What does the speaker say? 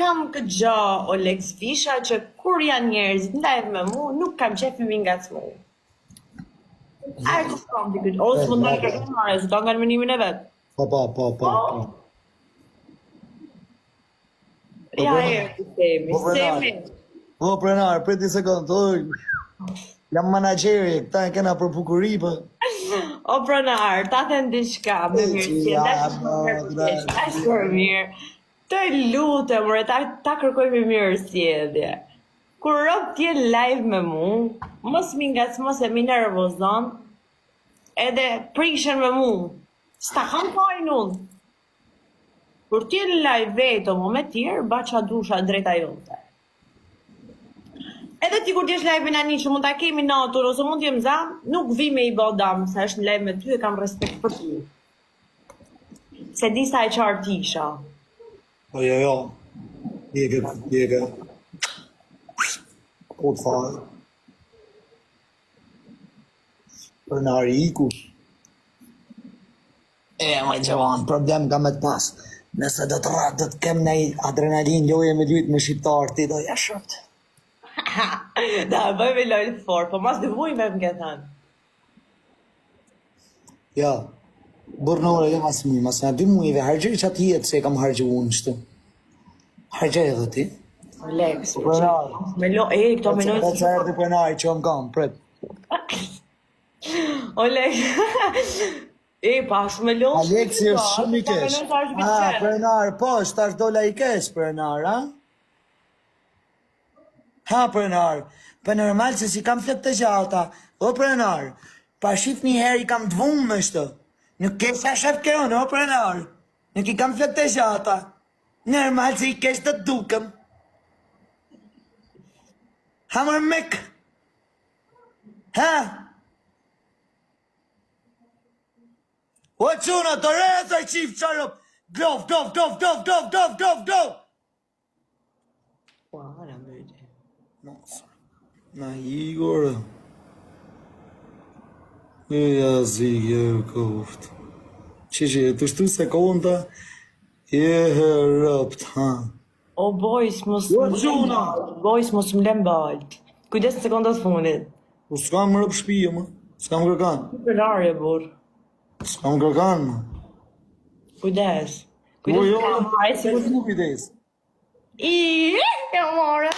kam këtë gjë, Olex Fisha, që kur janë njerëzit në live me mu, nuk kam qef mi ngacmu. Ai të shkom t'i këtë, ose mund të kërkën marrë, se do nga në menimin e vetë. Po. Ja, Semi. Po, Prenar, priti sekundë, jam manageri, këta e kena për bukuri, po. O, Prenar, ta thënë diçka, me mirësje, da shkër mirë. Të lutem, mre, ta kërkoj me mirësje. Kur rëp t'jen live me mu, mos mi ngacmo se mi nervozon, edhe prishen me mu. S'ta kam kajnë unë. Kur t'jen live veto mu me tjerë, ba qa dusha drejta jote. Edhe ti kur t'jesh live me një që mund t'a kemi natur, ose mund t'jem zam, nuk vi me i bo dam, se është në live me ty e kam respekt për ty. Se di sa e qartë t'isha. Jo. Djege. Po të farë. Prenari iku. Ma i gjevan, problem ka me të pas. Nëse do të kem në adrenalin loje me lyt me shqiptar, ti do jashët. Da, bëj me lojnë fort, po mas 2 muaj me më ke thënë. Ja, burnore jo mas muj, mas në 2 mujve, hargjej që atë jetë se e kam hargjej unë qëtu. Hargjej edhe ti. Olex, Prenari. me lo, këto me lojnë... Po që erdi Prenari që më kam, pret. Olex, pa shumë me lojnë... Aleksi është shumë i kesh. Prenar, po, shtash dola i kesh, Prenar, ha? Ha, Prenar, për normal se si kam flek të gjata, o Prenar, pa shif një herë i kam dvumë me shtë, nuk kesha shef kjo, o Prenar, nuk i kam flek të gjata, normal se i kesh të dukëm. Ha, mër mek, ha? O quna, të reza i qif qarëp, glov. Po, ara më bëjtë. Na Igor. Ja zigje koft. Që të shtu sekonda e rëpt, ha. O, boys, mos më lem balt. Kujdes në sekundat funit. Po s'kam rëp shpije, më. S'kam kërkan. Përlarje, bur. S'kam kërkan, më. Kujdes. Jo, kujdes. E more.